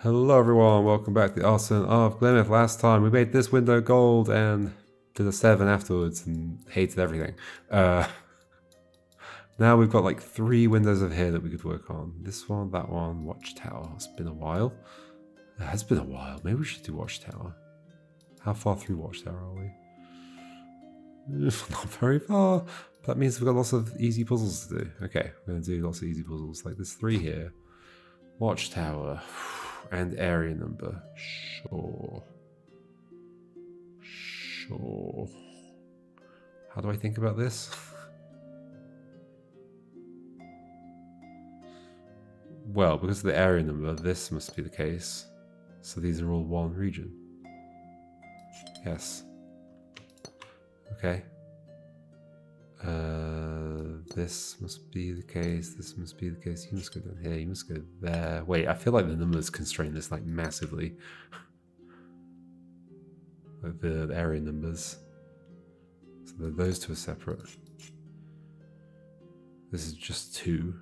Hello everyone, welcome back to Artisan of Glimmith. Last time we made this window gold and did a 7 afterwards and hated everything. Now we've got like 3 windows over here that we could work on. This one, that one, Watchtower. It's been a while. It has been a while. Maybe we should do Watchtower. How far through Watchtower are we? Not very far. That means we've got lots of easy puzzles to do. Okay, we're going to do lots of easy puzzles. Like there's 3 here. Watchtower. And area number. Sure. How do I think about this? Well, because of the area number, this must be the case. So these are all one region. Yes. Okay. This must be the case. This must be the case. You must go down here. You must go there. Wait, I feel like the numbers constrain this like massively. Like the area numbers. So those 2 are separate. This is just 2.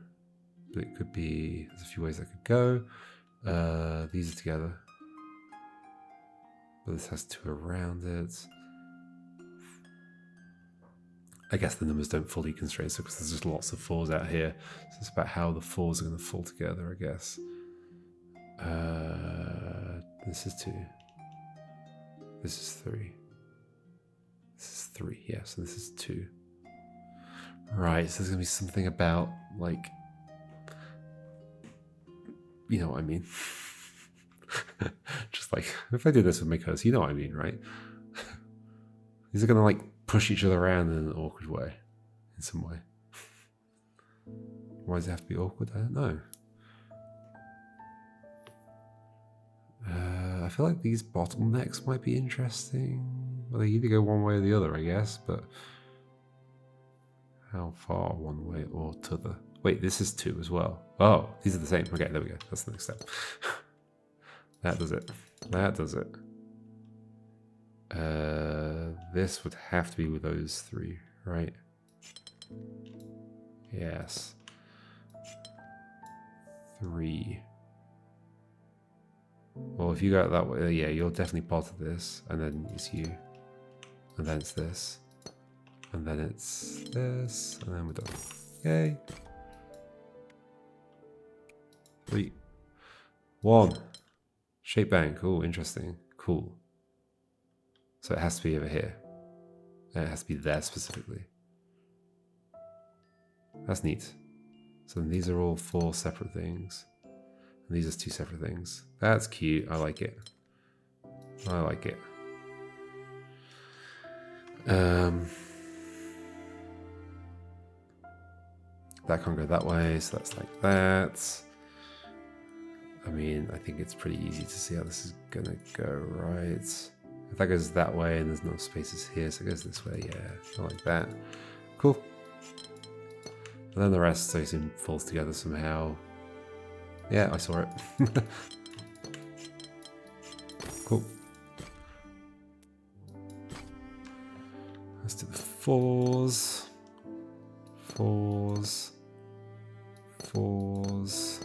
But it could be, there's a few ways that could go. These are together. But this has 2 around it. I guess the numbers don't fully constrain, so because there's just lots of 4s out here. So it's about how the 4s are going to fall together, I guess. This is 2. This is 3. This is 3, yes, and this is 2. Right, so there's going to be something about, like, you know what I mean? Just like, if I did this with my curse, you know what I mean, right? These are going to, like, push each other around in an awkward way, in some way. Why does it have to be awkward? I don't know. I feel like these bottlenecks might be interesting. Well, they either go one way or the other, I guess, but how far one way or t'other? Wait, this is 2 as well. Oh, these are the same. Okay, there we go. That's the next step. That does it. That does it. This would have to be with those 3, right? Yes. 3. Well, if you go that way, yeah, you're definitely part of this, and then it's you, and then it's this, and then it's this, and then we're done. Yay! 3, 1. Shape bank. Oh, interesting. Cool. So it has to be over here. And it has to be there specifically. That's neat. So then these are all 4 separate things. And these are 2 separate things. That's cute. I like it. I like it. That can't go that way, so that's like that. I mean, I think it's pretty easy to see how this is gonna go, right? If that goes that way and there's no spaces here, so it goes this way, yeah, I like that. Cool. And then the rest, I assume, falls together somehow. Yeah, I saw it. Cool. Let's do the 4s. 4s. 4s.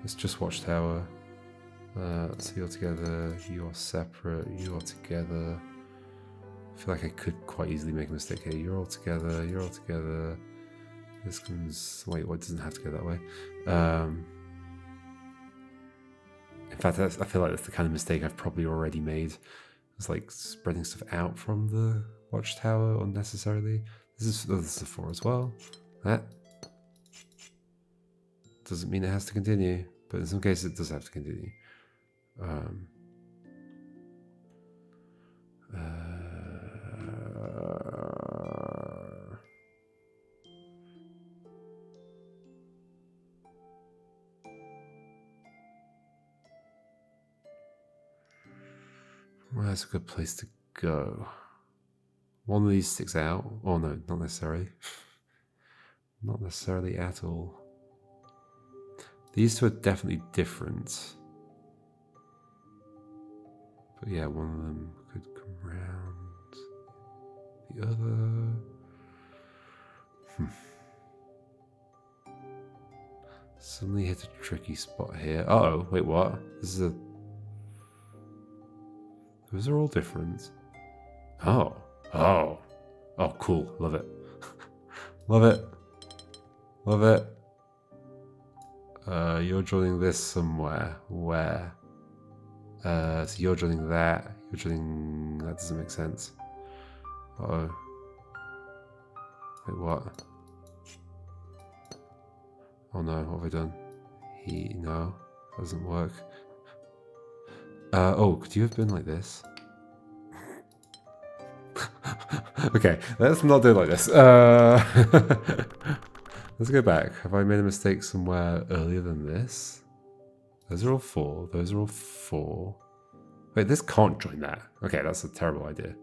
It's just Watchtower. So you're together, you are separate, you are together. I feel like I could quite easily make a mistake here. You're all together, you're all together. This comes... Wait, what? It doesn't have to go that way. In fact, I feel like that's the kind of mistake I've probably already made. It's like spreading stuff out from the Watchtower unnecessarily. This is a 4 as well. That doesn't mean it has to continue, but in some cases it does have to continue. Well, that's a good place to go. One of these sticks out. Oh no, not necessarily. Not necessarily at all. These 2 are definitely different. But yeah, one of them could come around the other. Suddenly hit a tricky spot here. Uh-oh, wait, what? This is a... Those are all different. Oh. Oh. Oh, cool. Love it. Love it. Love it. You're joining this somewhere. Where? So you're joining that. You're joining... That doesn't make sense. Uh-oh. Wait, what? Oh no, what have I done? No, that doesn't work. Oh, could you have been like this? Okay, let's not do it like this. Let's go back. Have I made a mistake somewhere earlier than this? Those are all 4. Those are all 4. Wait, this can't join that. Okay, that's a terrible idea.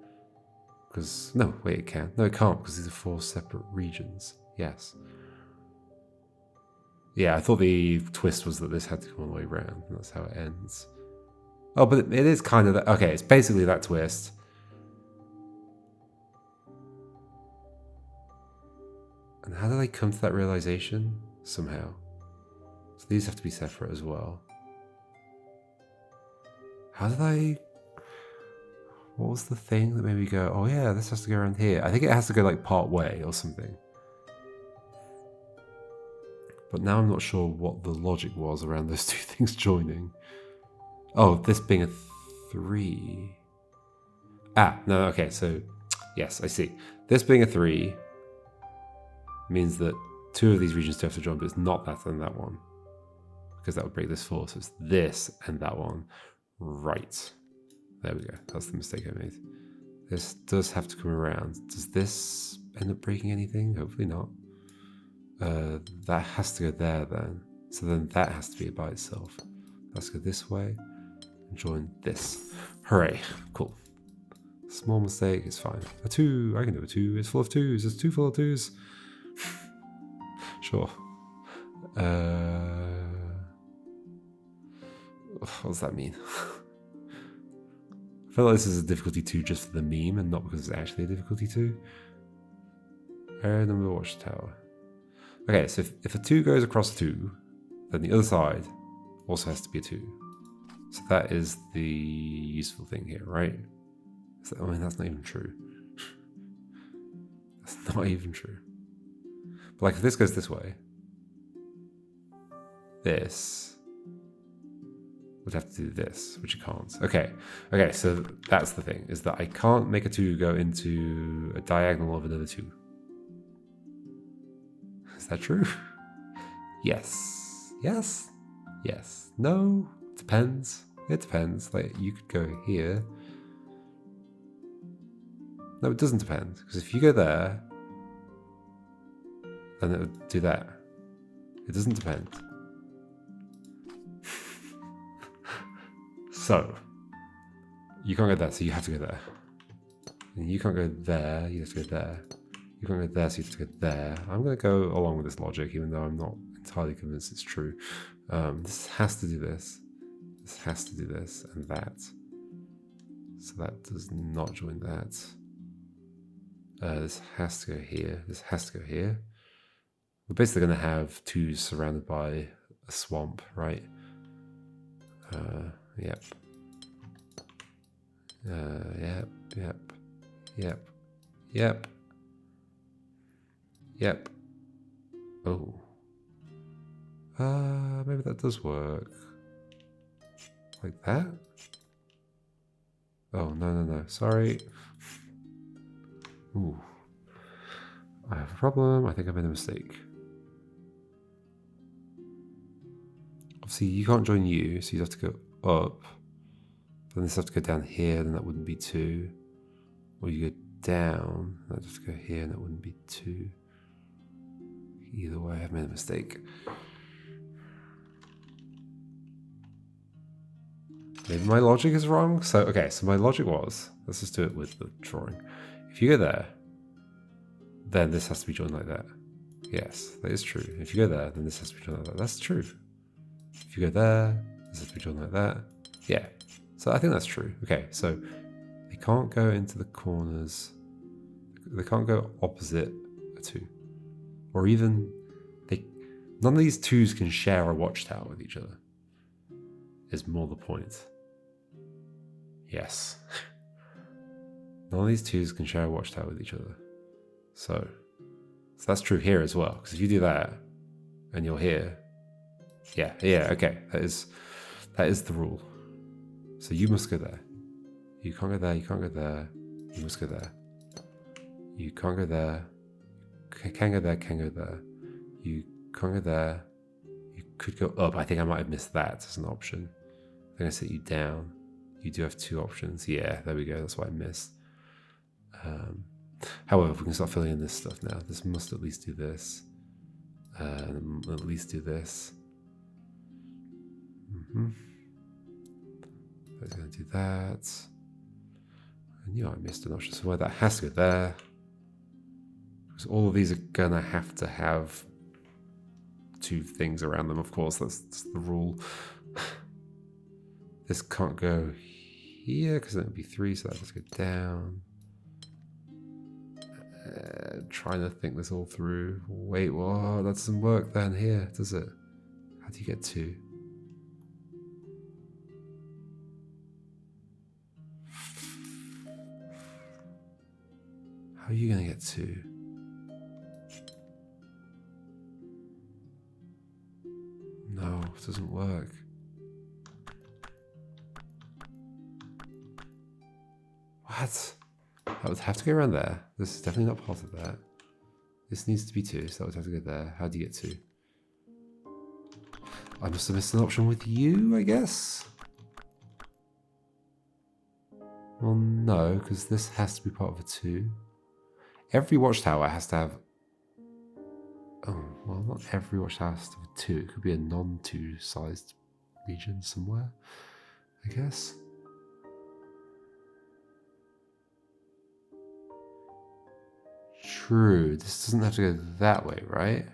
Because, no, wait, it can. No, it can't, because these are 4 separate regions. Yes. Yeah, I thought the twist was that this had to come all the way around, and that's how it ends. Oh, but it is kind of that. Okay, it's basically that twist. And how did I come to that realization? Somehow. So these have to be separate as well. How did I... What was the thing that made me go, oh yeah, this has to go around here? I think it has to go like part way or something. But now I'm not sure what the logic was around those 2 things joining. Oh, this being a 3. Ah, no, okay, so yes, I see. This being a 3 means that 2 of these regions do have to join, but it's not that and that one. Because that would break this 4, so it's this and that one. Right. There we go. That's the mistake I made. This does have to come around. Does this end up breaking anything? Hopefully not. That has to go there then. So then that has to be by itself. Let's go this way and join this. Hooray. Cool. Small mistake, it's fine. A 2, I can do a 2. It's full of 2s. It's 2 full of 2s. Sure. What does that mean? I feel like this is a difficulty 2 just for the meme and not because it's actually a difficulty 2. Area number watchtower. Okay, so if a 2 goes across 2, then the other side also has to be a 2. So that is the useful thing here, right? I mean, that's not even true. That's not even true. But like if this goes this way, this would have to do this, which it can't. Okay, so that's the thing, is that I can't make a 2 go into a diagonal of another 2. Is that true? Yes. Yes. Yes. No. Depends. It depends. Like, you could go here. No, it doesn't depend. Because if you go there, then it would do that. It doesn't depend. So, you can't go there, so you have to go there. And you can't go there, you have to go there. You can't go there, so you have to go there. I'm going to go along with this logic, even though I'm not entirely convinced it's true. This has to do this. This has to do this, and that. So that does not join that. This has to go here. This has to go here. We're basically going to have 2s surrounded by a swamp, right? Yep. Yep. Oh. Maybe that does work. Like that? Oh, no. Sorry. Ooh. I have a problem. I think I made a mistake. Obviously, you can't join you, so you have to go up. Then this have to go down here, then that wouldn't be 2. Or you go down, that would have to go here, and that wouldn't be 2. Either way, I've made a mistake. Maybe my logic is wrong. So my logic was, let's just do it with the drawing. If you go there, then this has to be joined like that. Yes, that is true. If you go there, then this has to be joined like that. That's true. If you go there, this has to be joined like that. Yeah. So I think that's true. Okay, so they can't go into the corners. They can't go opposite a 2. Or even, None of these twos can share a watchtower with each other. Is more the point. Yes. None of these twos can share a watchtower with each other. So that's true here as well. Because if you do that, and you're here, yeah, okay. That is the rule. So you must go there. You can't go there. You can't go there. You must go there. You can't go there. Can go there. Can go there. You can't go there. You could go up. I think I might have missed that as an option. I'm going to sit you down. You do have two options. Yeah, there we go. That's what I missed. However, we can start filling in this stuff now. This must at least do this. And at least do this. That's going to do that. I knew I missed an option somewhere. That has to go there. Because all of these are going to have two things around them, of course. That's the rule. This can't go here because then it would be 3, so that has to go down. Trying to think this all through. Wait, whoa, that doesn't work then here, does it? How do you get 2? How are you going to get 2? No, it doesn't work. What? That would have to go around there. This is definitely not part of that. This needs to be 2, so that would have to go there. How do you get 2? I must have missed an option with you, I guess? Well, no, because this has to be part of a 2. Every watchtower has to have... Oh, well, not every watchtower has to have a 2. It could be a non-2 sized region somewhere, I guess. True, this doesn't have to go that way, right?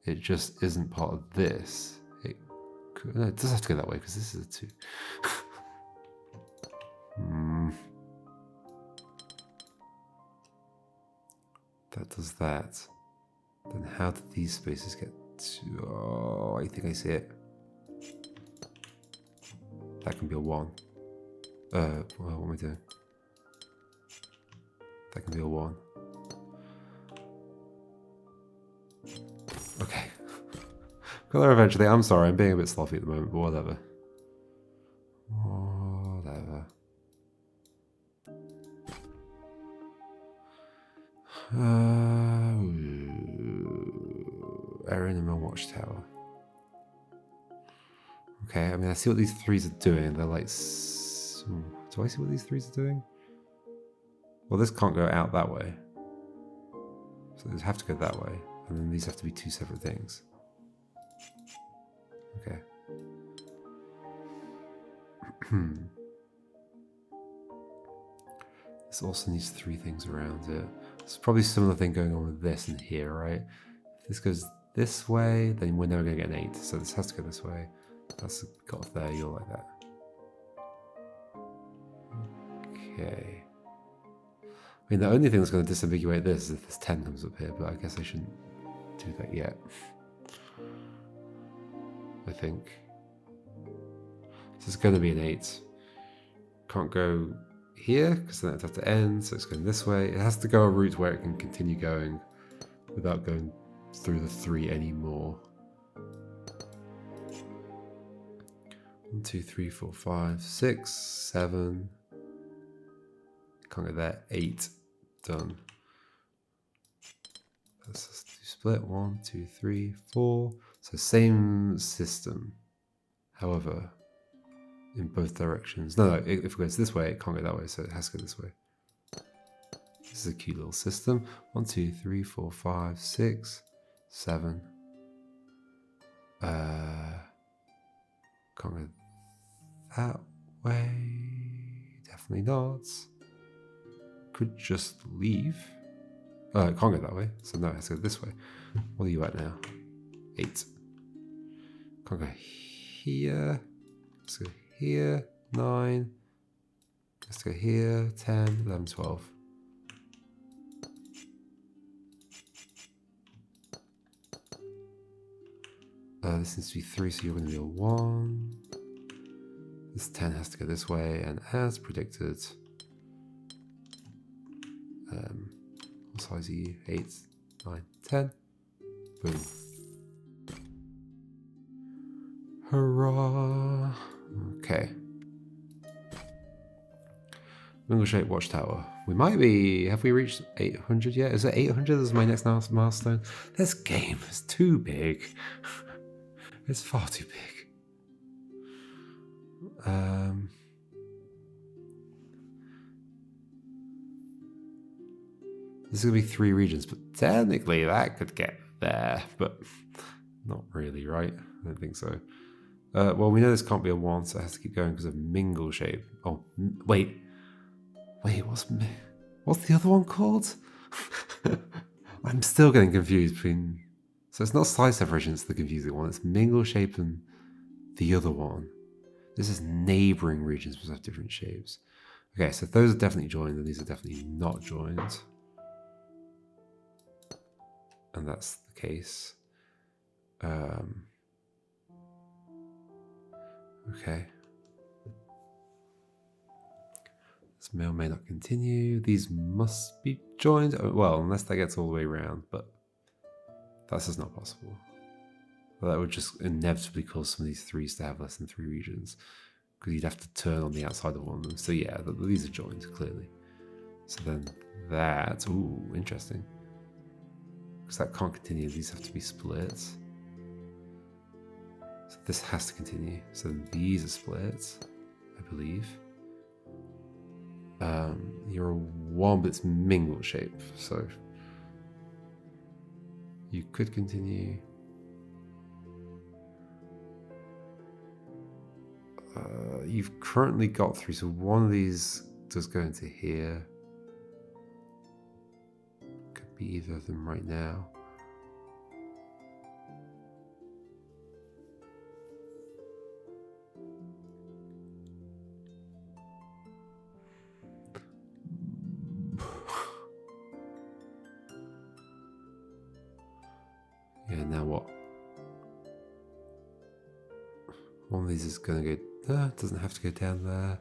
It just isn't part of this. No, it does have to go that way because this is a 2. That does that. Then how did these spaces get to... Oh, I think I see it. That can be a 1. Well, what am I doing? That can be a 1. Okay. Got there eventually. I'm sorry, I'm being a bit sloppy at the moment, but whatever. Whatever. Area in my watchtower. Okay, I mean, I see what these 3s are doing. They're like... Do I see what these 3s are doing? Well, this can't go out that way. So these have to go that way. And then these have to be 2 separate things. Okay. This also needs 3 things around it. There's probably a similar thing going on with this and here, right? If this goes this way, then we're never going to get an 8. So this has to go this way. That's got off there, you're like that. Okay. I mean, the only thing that's going to disambiguate this is if this 10 comes up here, but I guess I shouldn't do that yet. I think. This is going to be an 8. Can't go here, because then it'd have to end, so it's going this way. It has to go a route where it can continue going without going through the 3 anymore. 1, 2, 3, 4, 5, 6, 7. Can't go there. 8. Done. Let's just do split. 1, 2, 3, 4. So same system. However, in both directions. No, if it goes this way, it can't go that way, so it has to go this way. This is a cute little system. 1, 2, 3, 4, 5, 6, 7. Can't go that way. Definitely not. Could just leave. It can't go that way, so no, it has to go this way. What are you at now? 8. Can't go here. Let's go here. 9. Let's go here. 10, 11, 12. This needs to be 3, so you're going to be a 1. This 10 has to go this way, and as predicted, what size are you? 8, 9, 10. Boom. Hurrah! Okay. Mingle shape watchtower. We might be. Have we reached 800 yet? Is it 800? Is my next milestone? This game is too big. It's far too big. This is gonna be 3 regions, but technically that could get there, but not really, right? I don't think so. Well, we know this can't be a 1, so it has to keep going because of mingle shape. Oh, wait, what's the other one called? I'm still getting confused between. So it's not size separation, it's the confusing one. It's mingle shape and the other one. This is neighboring regions which have different shapes. Okay, so those are definitely joined, and these are definitely not joined. And that's the case. Okay. This may or may not continue. These must be joined. Well, unless that gets all the way around, but that's just not possible. Well, that would just inevitably cause some of these 3s to have less than 3 regions, because you'd have to turn on the outside of one of them. So yeah, these are joined, clearly. So then that, ooh, interesting. Because that can't continue, these have to be split. So this has to continue. So these are split, I believe. You're a 1, but it's mingle shape, so you could continue. You've currently got 3, so one of these does go into here. Could be either of them right now. Yeah, now what? One of these is going to go. It doesn't have to go down there.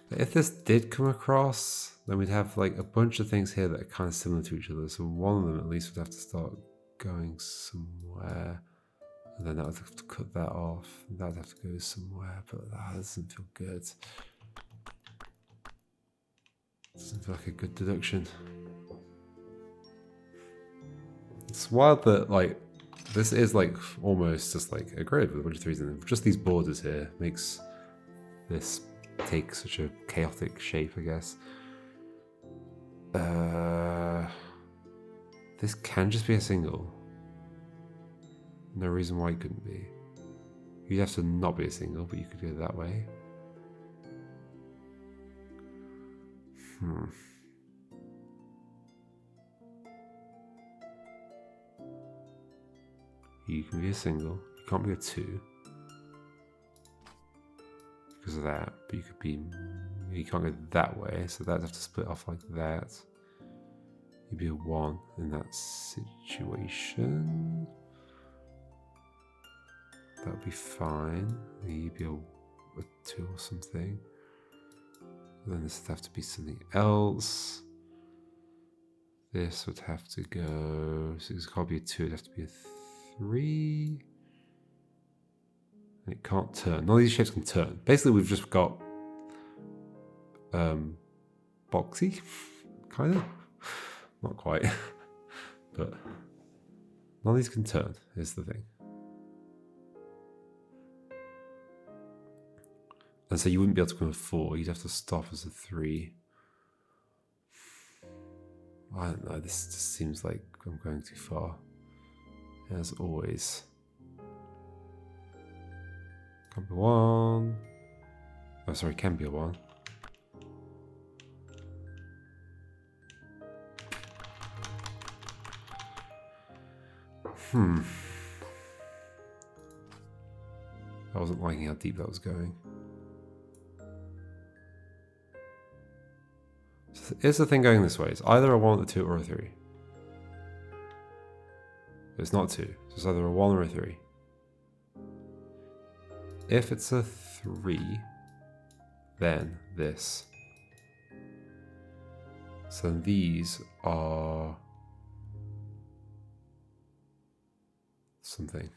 But if this did come across, then we'd have like a bunch of things here that are kind of similar to each other. So one of them at least would have to start going somewhere. And then that would have to cut that off. That would have to go somewhere, but that doesn't feel good. Doesn't feel like a good deduction. It's wild that like this is like almost just like a grid with a bunch of 3s in them. Just these borders here makes this take such a chaotic shape, I guess. This can just be a single. No reason why it couldn't be. You'd have to not be a single, but you could go that way. You can be a single. You can't be a 2 because of that. But you could be. You can't go that way, so that'd have to split off like that. You'd be a 1 in that situation. That would be fine. You'd be a 2 or something. Then this would have to be something else. This would have to go. So this can't be a 2, it'd have to be a 3. And it can't turn. None of these shapes can turn. Basically, we've just got boxy, kind of. Not quite. But none of these can turn, is the thing. And so you wouldn't be able to become a 4, you'd have to stop as a 3. I don't know, this just seems like I'm going too far. As always. Can't be 1. Oh, sorry, can be a 1. I wasn't liking how deep that was going. So is the thing going this way? It's either a 1, a 2, or a 3. It's not 2. So it's either a 1 or a 3. If it's a 3, then this. So these are something.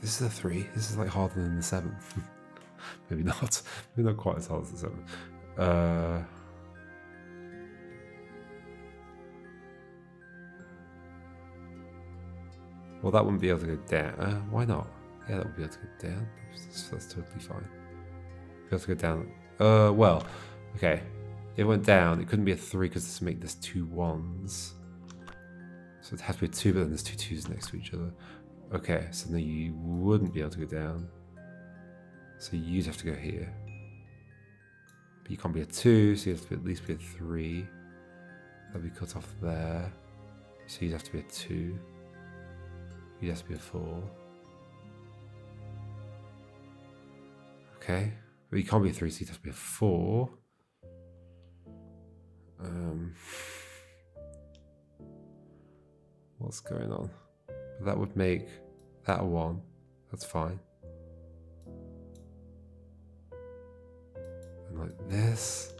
This is a 3. This is like harder than the 7. Maybe not. Maybe not quite as hard as the 7. Well, that wouldn't be able to go down. Why not? Yeah, that would be able to go down. That's totally fine. Be able to go down. Well, okay. It went down. It couldn't be a 3 because this would make this 2 1s. So it has to be a 2, but then there's 2 2s next to each other. Okay, so then you wouldn't be able to go down. So you'd have to go here. But you can't be a 2, so you have to at least be a 3. That'd be cut off there. So you'd have to be a 2. You'd have to be a 4. Okay. But you can't be a 3, so you'd have to be a 4. What's going on? But that would make that a 1. That's fine. And like this.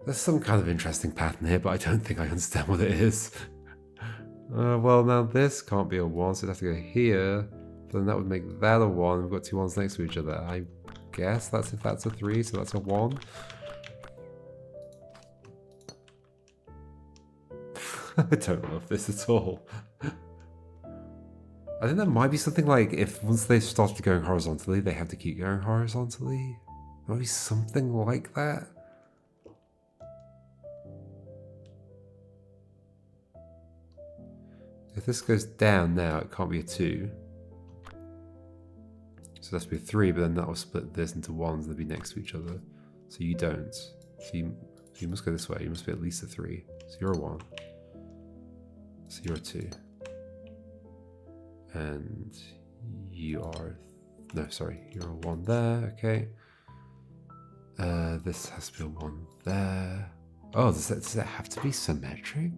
There's some kind of interesting pattern here, but I don't think I understand what it is. Well, now this can't be a 1, so it'd have to go here. But then that would make that a 1. We've got 2 1s next to each other. I guess that's if that's a 3, so that's a 1. I don't love this at all. I think there might be something like if once they started going horizontally, they have to keep going horizontally. There might be something like that. If this goes down now, it can't be a 2. So that's be a 3, but then that will split this into 1s and they'll be next to each other. So you don't. So you must go this way. You must be at least a 3. So you're a 1. So you're a 2. And you are... No, sorry. You're a 1 there. Okay. This has to be a 1 there. Oh, does that have to be symmetric?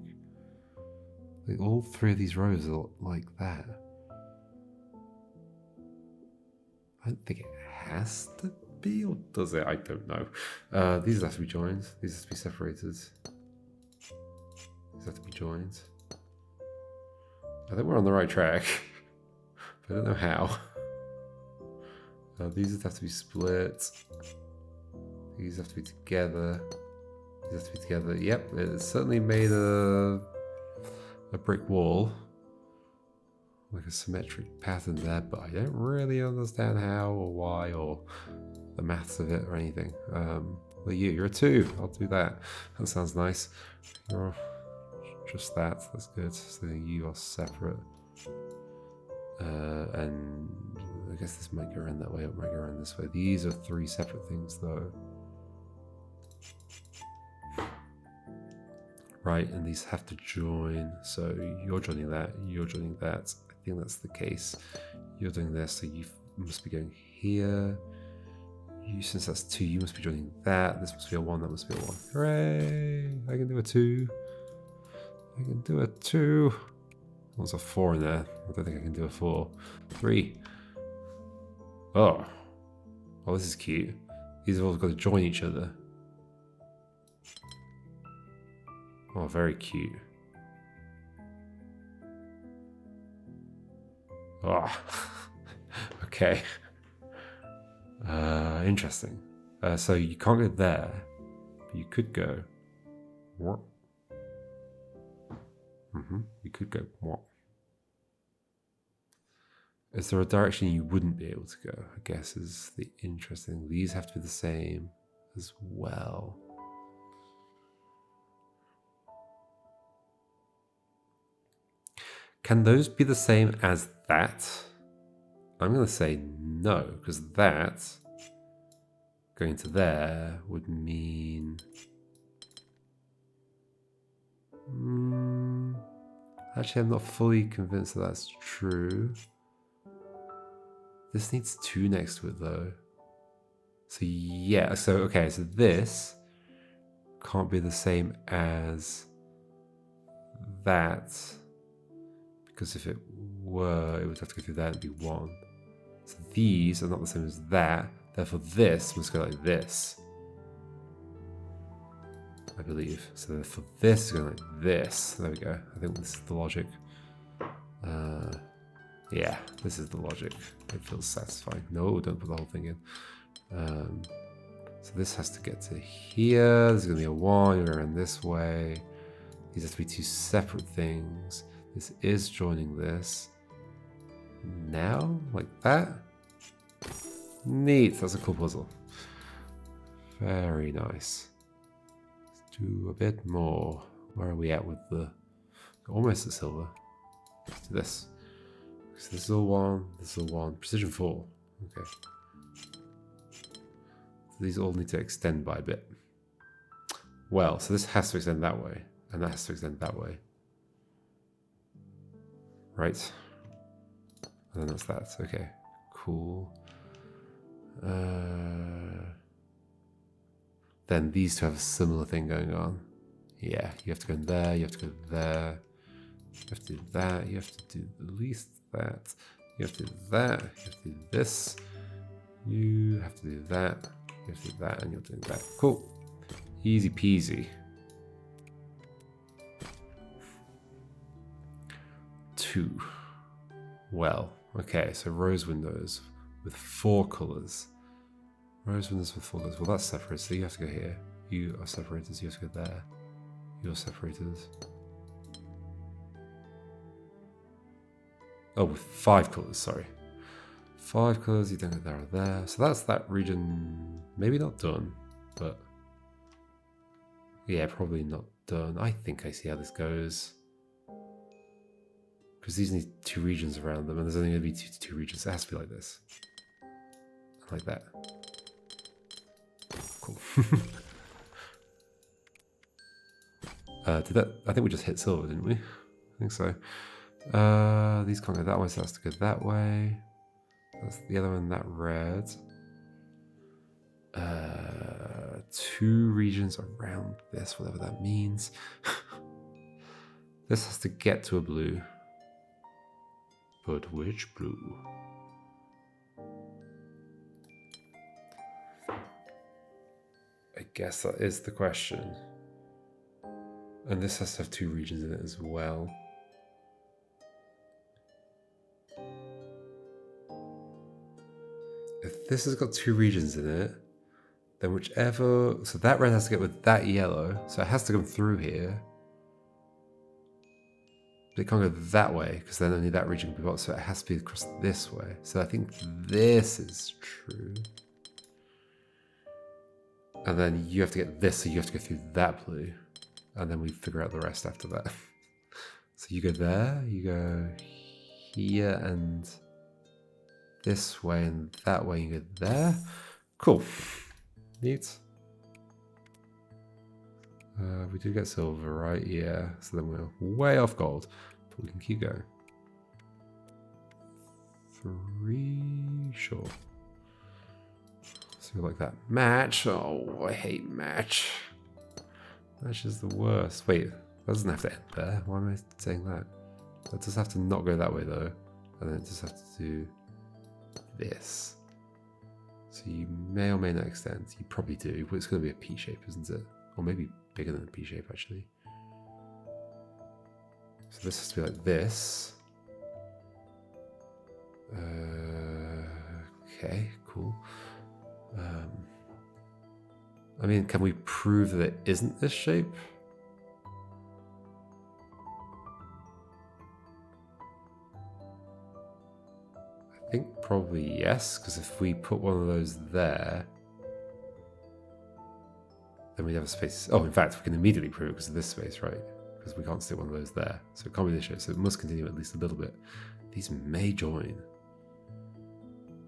Like all 3 of these rows are like that. I don't think it has to be, or does it? I don't know. These have to be joined. These have to be separated. These have to be joined. I think we're on the right track, but I don't know how. These have to be split. These have to be together. These have to be together. Yep, it certainly made a brick wall. Like a symmetric pattern there, but I don't really understand how or why or the maths of it or anything. Well, you're a 2. I'll do that. That sounds nice. You're just that. That's good. So you are separate. And I guess this might go around that way, or it might go around this way. These are 3 separate things though. Right, and these have to join. So you're joining that, you're joining that. I think that's the case. You're doing this, so you must be going here. You, since that's 2, you must be joining that. This must be a 1, that must be a 1. Hooray! I can do a 2. I can do a 2. There's a 4 in there. I don't think I can do a 4. 3. Oh. Oh, this is cute. These have all got to join each other. Oh, very cute. Oh. Okay. Interesting. So you can't go there, but you could go. What? You could go. What? Is there a direction you wouldn't be able to go? I guess is the interesting. These have to be the same as well. Can those be the same as that? I'm going to say no, because that going to there would mean... Actually, I'm not fully convinced that that's true. This needs 2 next to it, though. So yeah, so okay, so this can't be the same as that, because if it were, it would have to go through that and be 1. So these are not the same as that, therefore this must go like this, I believe. So therefore this is going like this. There we go. I think this is the logic. Yeah, this is the logic. It feels satisfying. No, don't put the whole thing in. So this has to get to here. There's going to be a 1. You're going to run this way. These have to be 2 separate things. This is joining this. Now, like that. Neat. That's a cool puzzle. Very nice. Let's do a bit more. Where are we at with the... Almost at silver. Let's do this. So this is all 1. This is all 1. Precision 4. Okay. So these all need to extend by a bit. Well, so this has to extend that way. And that has to extend that way. Right. And then that's that. Okay. Cool. Then these two have a similar thing going on. Yeah, you have to go in there, you have to go there. You have to do that, you have to do at least that. You have to do that, you have to do this. You have to do that, you have to do that, and you're doing that. Cool. Easy peasy. 2. Well, okay, so rose windows with 4 colors. Rose windows with 4 colors. Well, that's separated, so you have to go here. You are separated, so you have to go there. You're separated. Oh, with 5 colors, sorry. 5 colors, you don't go there or there. So that's that region, maybe not done, but yeah, probably not done. I think I see how this goes. Because these need 2 regions around them, and there's only going to be 2 regions. It has to be like this. Like that. Cool. Did that? I think we just hit silver, didn't we? I think so. These can't go that way, so that's to go that way. That's the other one, that red. 2 regions around this, whatever that means. This has to get to a blue. But which blue? I guess that is the question. And this has to have 2 regions in it as well. If this has got 2 regions in it, then whichever... So that red has to get with that yellow, so it has to come through here. But it can't go that way, because then only that region can be blocked, so it has to be across this way. So I think this is true. And then you have to get this, so you have to go through that blue. And then we figure out the rest after that. So you go there, you go here, and this way, and that way, you go there. Cool. Neat. We do get silver, right? Yeah. So then we're way off gold, but we can keep going. 3, sure. So like that. Match. Oh, I hate match. Match is the worst. Wait, that doesn't have to end there. Why am I saying that? That does have to not go that way though, and then it just have to do this. So you may or may not extend. You probably do, but it's going to be a P shape, isn't it? Or maybe bigger than a P shape, actually. So this has to be like this. Okay, cool. I mean, can we prove that it isn't this shape? I think probably yes, because if we put one of those there, then we'd have a space. Oh, in fact, we can immediately prove it because of this space, right? Because we can't stick one of those there. So it can't be this shape, so it must continue at least a little bit. These may join,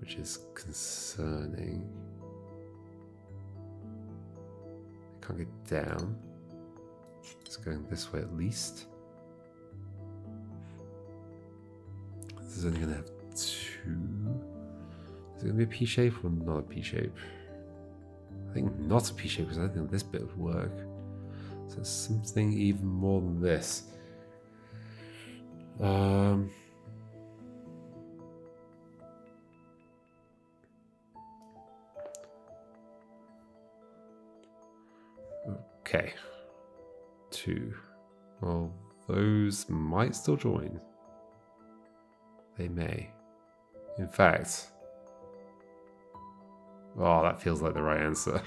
which is concerning. It can't get down. It's going this way at least. This is only going to have 2. Is it going to be a P shape or not a P shape? think not a P shape because I don't think this bit would work. So it's something even more than this. Okay. 2. Well, those might still join. They may. In fact, oh, that feels like the right answer.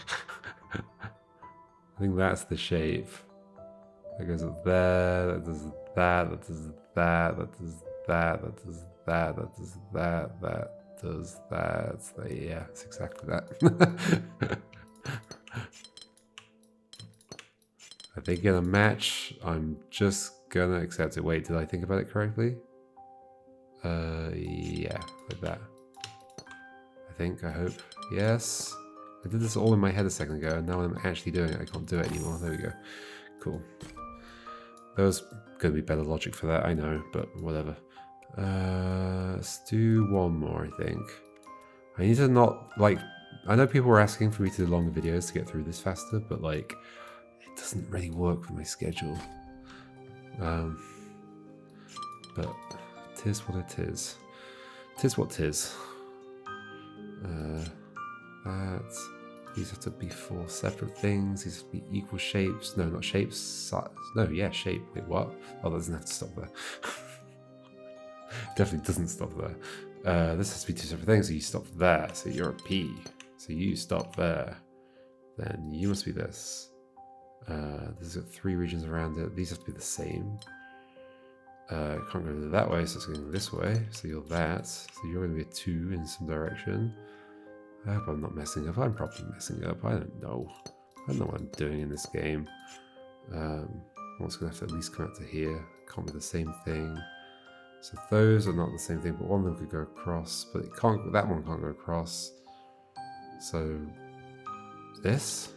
I think that's the shape. That goes up there, that does that, that does that, that does that, that does that, that does that, that does that. Yeah, it's exactly that. Are they gonna match? I'm just gonna accept it. Wait, did I think about it correctly? Yeah, like that. I hope. Yes. I did this all in my head a second ago, and now I'm actually doing it. I can't do it anymore. There we go. Cool. There was gonna be better logic for that, I know, but whatever. Let's do one more, I think. I need to not, like, I know people were asking for me to do longer videos to get through this faster, but, like, it doesn't really work with my schedule. But tis what it is. Tis what tis. These have to be 4 separate things. These have to be equal shapes. No, not shapes. Size. No, yeah, shape. Wait, what? Oh, that doesn't have to stop there. Definitely doesn't stop there. This has to be 2 separate things. So you stop there. So you're a P. So you stop there. Then you must be this. There's got 3 regions around it. These have to be the same. Can't go that way, so it's going this way. So you're that. So you're going to be a 2 in some direction. I hope I'm not messing up. I'm probably messing up. I don't know. I don't know what I'm doing in this game. One's going to have to at least come out to here. Can't be the same thing. So those are not the same thing, but one of them could go across, but it can't. That one can't go across. So this.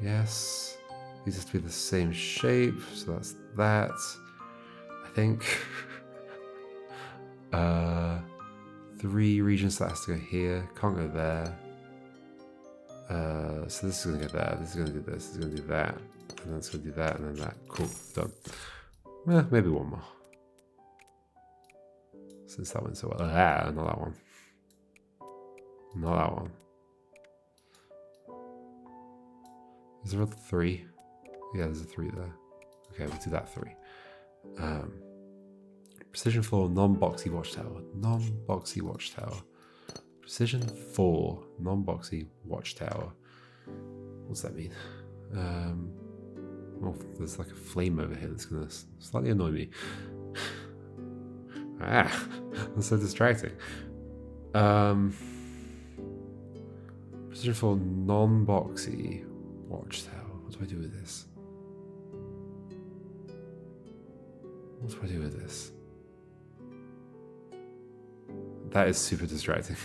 Yes. These have to be the same shape, so that's that. I think. 3 regions that has to go here. Can't go there. So this is going to go there. This is going to do this. This is going to do that. And then it's going to do that and then that. Cool. Done. Maybe one more. Since that went so well. Ah, not that one. Not that one. Is there a 3? Yeah, there's a 3 there. Okay, we'll do that 3. Precision 4, non-boxy watchtower. Non-boxy watchtower. Precision 4, non-boxy watchtower. What's that mean? Oh, there's like a flame over here that's going to slightly annoy me. That's so distracting. Precision 4, non-boxy watchtower. What do I do with this? What do I do with this? That is super distracting.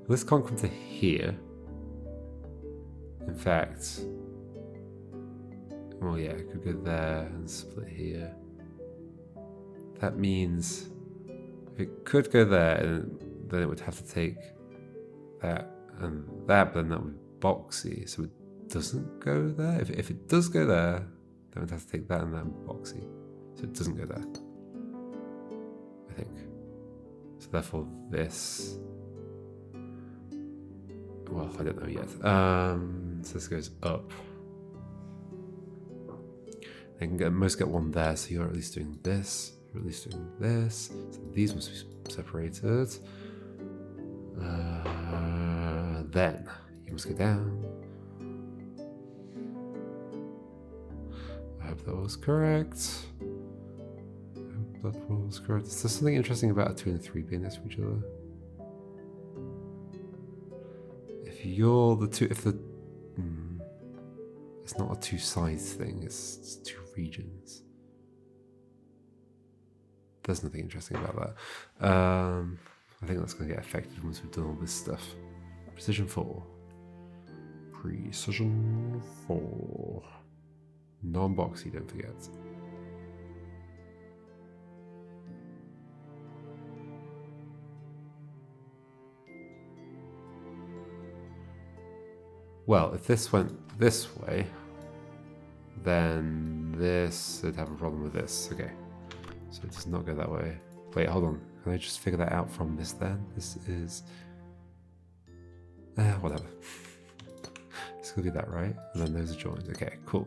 This can't come to here. In fact, well, yeah, it could go there and split here. That means if it could go there, then it would have to take that and that, but then that would be boxy, so it doesn't go there. If it does go there, then we'd have to take that and that and boxy, so it doesn't go there, I think. So therefore this, well, I don't know yet. So this goes up. They can get one there, so you're at least doing this. You're at least doing this. So these must be separated. Then you must go down. I hope that was correct. I hope that was correct. Is there something interesting about a 2 and a 3 being next to each other? If you're the 2, if the it's not a 2 sides thing, it's 2 regions. There's nothing interesting about that. I think that's going to get affected once we've done all this stuff. Precision 4. Precision 4. Non-boxy, don't forget. Well, if this went this way, then this would have a problem with this. Okay, so it does not go that way. Wait, hold on. Can I just figure that out from this then? This is... whatever. It's gonna be that, right? And then those are joined. Okay, cool.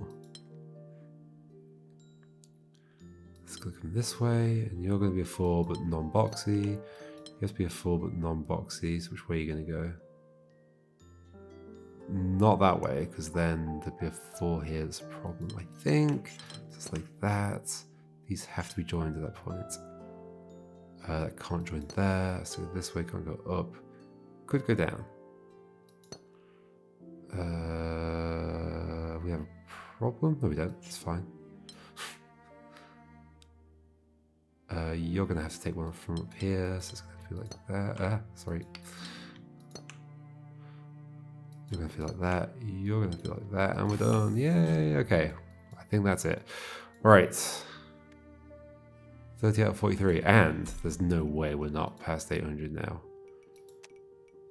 Let's click them this way, and you're gonna be a 4 but non-boxy. You have to be a 4 but non-boxy, so which way are you gonna go? Not that way, because then there'd be a 4 here. That's a problem, I think. Just like that. These have to be joined at that point. That can't join there, so this way can't go up. Could go down. We have a problem? No, we don't. It's fine. You're going to have to take one from up here, so it's going to be like that. Sorry. You're going to feel like that. You're going to feel like that, and we're done. Yay! Okay, I think that's it. All right. 30 out of 43, and there's no way we're not past 800 now.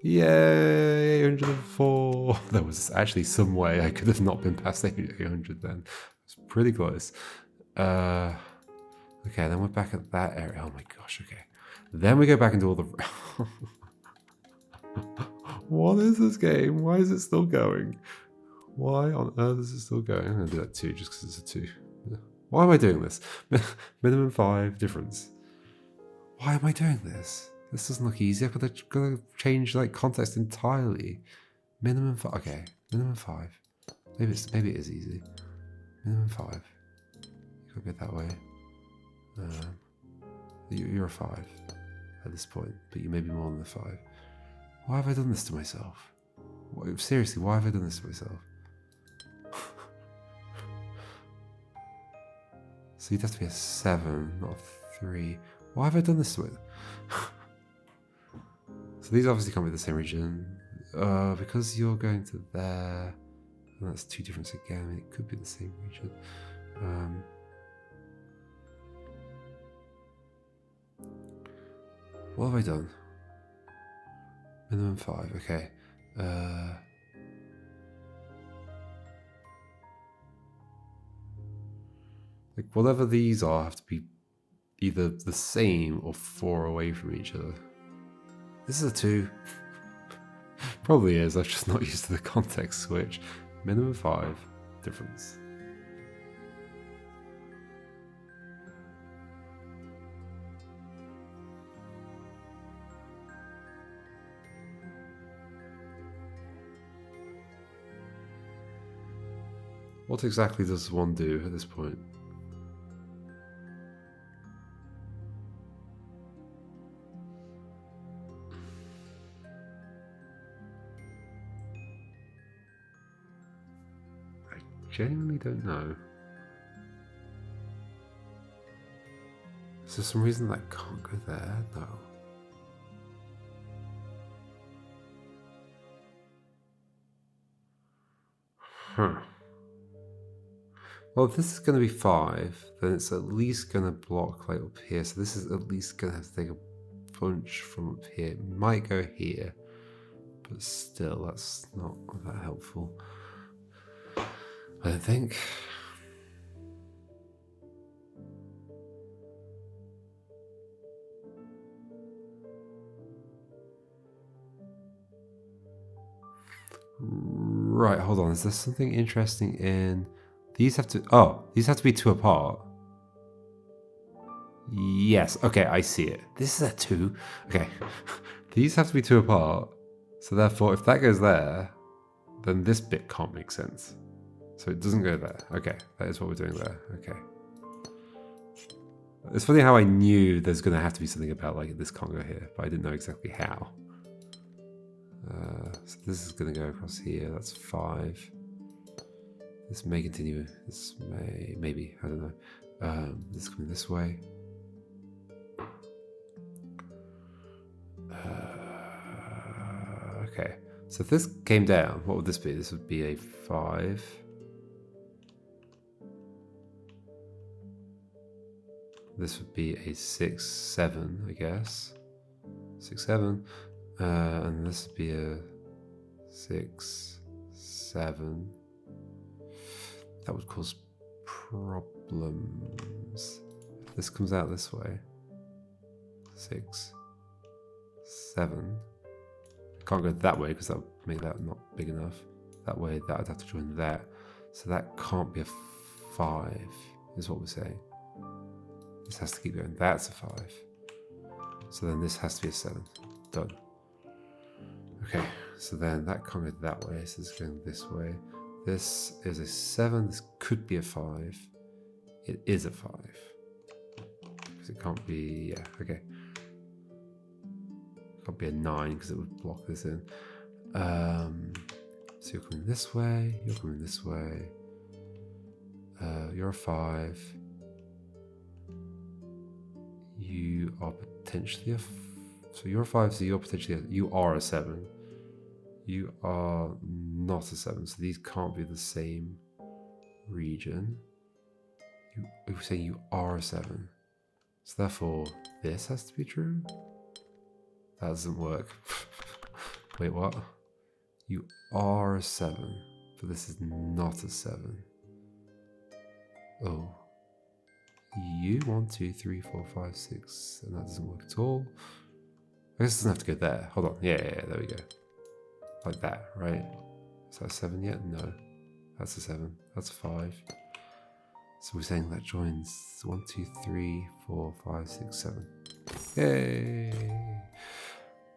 Yay, 804. There was actually some way I could have not been past 800 then. It's pretty close. Okay, then we're back at that area. Oh my gosh, okay. Then we go back into all the... What is this game? Why is it still going? Why on earth is it still going? I'm going to do that 2 just because it's a 2. Why am I doing this? Minimum 5 difference. Why am I doing this? This doesn't look easy. I've got to change like context entirely. Minimum 5. Okay, minimum 5. Maybe it is easy. Minimum 5. You could go that way. You're a 5 at this point, but you may be more than a 5. Why have I done this to myself? Seriously, why have I done this to myself? So you'd have to be a 7, not a 3. Why have I done this to it? So these obviously can't be the same region. Because you're going to there, and that's 2 difference again. I mean, it could be the same region. What have I done? Minimum 5, okay. Like whatever these are have to be either the same or 4 away from each other. This is a 2. Probably is, I've just not used to the context switch. Minimum 5 difference. What exactly does one do at this point? I genuinely don't know. Is there some reason that I can't go there? No. Huh. Well, if this is going to be 5, then it's at least going to block like up here. So this is at least going to have to take a bunch from up here. It might go here, but still, that's not that helpful. I don't think. Right, hold on. Is there something interesting in... These have to be 2 apart. Yes, okay, I see it. This is a 2. Okay. These have to be 2 apart. So therefore, if that goes there, then this bit can't make sense. So it doesn't go there. Okay, that is what we're doing there. Okay. It's funny how I knew there's going to have to be something about like this can't go here, but I didn't know exactly how. So this is going to go across here. That's 5. This may continue. This may, maybe, I don't know. This is coming this way. Okay, so if this came down, what would this be? This would be a 5. This would be a 6, 7, I guess. 6, 7. And this would be a 6, 7. That would cause problems. If this comes out this way, 6, 7. Can't go that way because that would make that not big enough. That way, that I'd have to join that. So that can't be a 5, is what we're saying. This has to keep going. That's a 5. So then this has to be a 7. Done. Okay, so then that can't go that way, so it's going this way. This is a 7, this could be a 5. It is a 5. Because it can't be, yeah, okay. It can't be a 9 because it would block this in. So you're coming this way, you're coming this way. You're a 5. You are potentially so you're a 5, so you're potentially you are a 7. You are not a 7, so these can't be the same region. You're saying you are a 7. So therefore, this has to be true? That doesn't work. Wait, what? You are a 7, but this is not a 7. Oh. You 1, 2, 3, 4, 5, 6, and that doesn't work at all. I guess it doesn't have to go there. Hold on. Yeah, there we go. Like that, right? Is that a 7 yet? No. That's a 7. That's a 5. So we're saying that joins 1, 2, 3, 4, 5, 6, 7. Yay!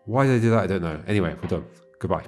Why did I do that? I don't know. Anyway, we're done. Goodbye.